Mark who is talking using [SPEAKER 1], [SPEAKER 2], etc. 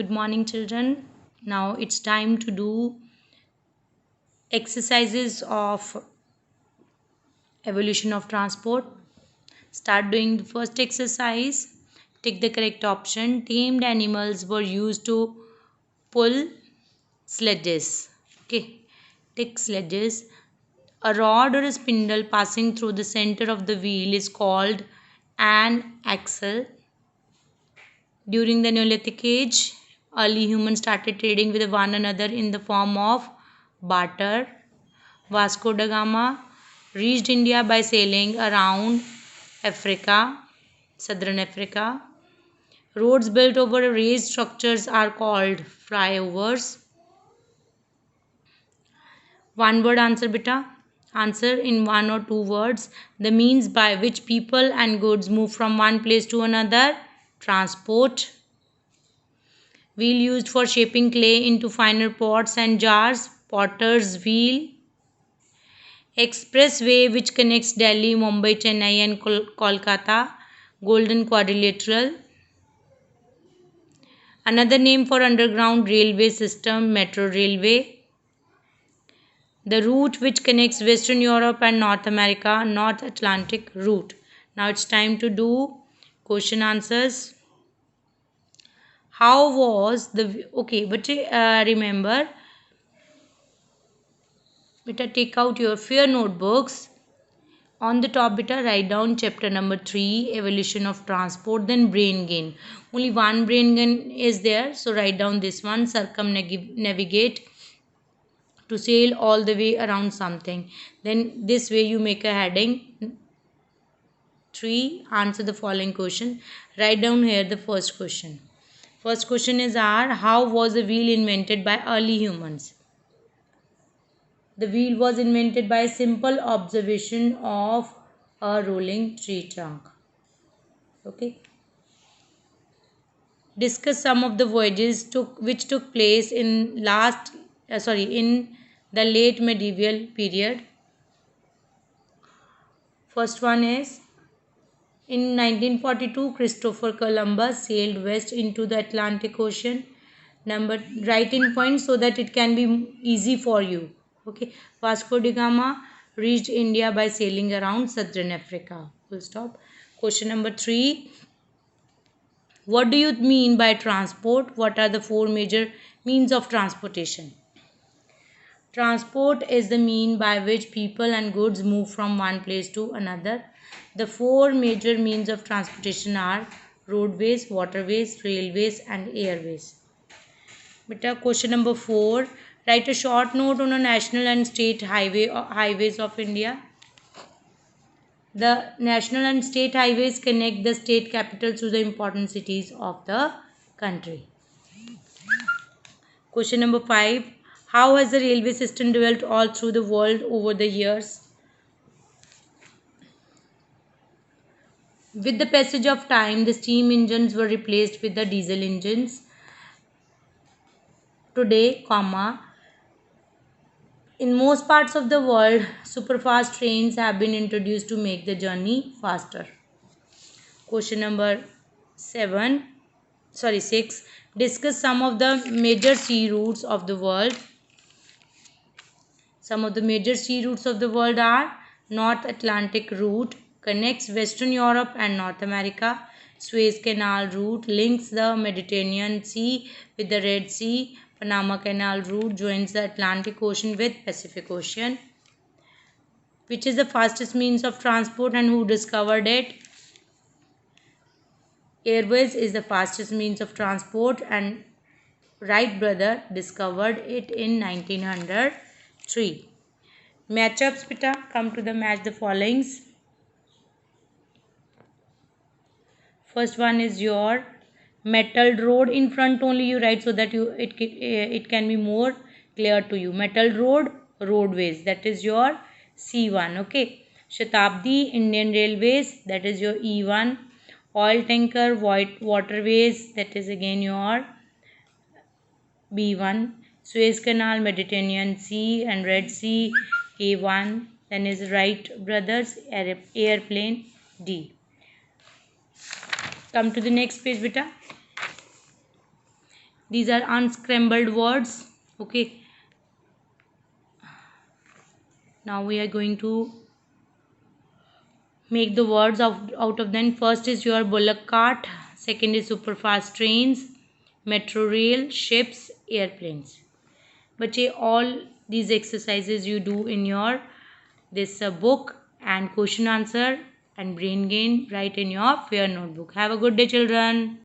[SPEAKER 1] Good morning, children. Now it's time to do exercises of evolution of transport. Start doing the first exercise. Take the correct option. Tamed animals were used to pull sledges. Okay, take sledges. A rod or a spindle passing through the center of the wheel is called an axle. During the Neolithic age, early humans started trading with one another in the form of barter. Vasco da Gama reached India by sailing around Africa, southern Africa. Roads built over raised structures are called flyovers. One word answer, beta. Answer in one or two words. The means by which people and goods move from one place to another. Transport. Wheel used for shaping clay into finer pots and jars. Potter's wheel. Expressway which connects Delhi, Mumbai, Chennai and Kolkata. Golden Quadrilateral. Another name for underground railway system, metro railway. The route which connects Western Europe and North America, North Atlantic route. Now it's time to do question answers. How was the okay? But remember, beta, take out your fair notebooks. On the top, beta, write down chapter number 3, evolution of transport, then brain gain. Only one brain gain is there, so write down this one, circumnavigate, to sail all the way around something. Then this way you make a heading. 3. Answer the following question. Write down here the first question. First question is how was the wheel invented by early humans? The wheel was invented by simple observation of a rolling tree trunk. Okay. Discuss some of the voyages which took place in in the late medieval period. First one is in 1942 Christopher Columbus sailed west into the Atlantic Ocean. Write in points so that it can be easy for you. Okay. Vasco da Gama reached India by sailing around southern Africa. Full stop. Question number 3. What do you mean by transport? What are the 4 major means of transportation? Transport is the mean by which people and goods move from one place to another. The 4 major means of transportation are roadways, waterways, railways and airways. Beta, question number 4. Write a short note on a national and state highways of India. The national and state highways connect the state capitals to the important cities of the country. Question number 5. How has the railway system developed all through the world over the years? With the passage of time, the steam engines were replaced with the diesel engines. Today, in most parts of the world, superfast trains have been introduced to make the journey faster. Question number 6. Discuss some of the major sea routes of the world. Some of the major sea routes of the world are North Atlantic route, connects Western Europe and North America. Suez Canal route links the Mediterranean Sea with the Red Sea. Panama Canal route joins the Atlantic Ocean with Pacific Ocean. Which is the fastest means of transport and who discovered it? Airways is the fastest means of transport and Wright brother discovered it in 1903. Matchups, beta, come to the match the followings. First one is your metalled road. In front only you write so that it can be more clear to you. Metalled road, roadways, that is your C1. Okay. Shatabdi, Indian Railways, that is your E1. Oil tanker, waterways, that is again your B1. Suez Canal, Mediterranean Sea and Red Sea, A1. Then is Wright brothers, airplane, D. Come to the next page, beta. These are unscrambled words. Okay, now we are going to make the words out of them. First is your bullock cart, second is super fast trains, metro rail, ships, airplanes. बच्चे all these exercises you do in your this book, and question answer and brain gain write in your fair notebook. Have a good day, children.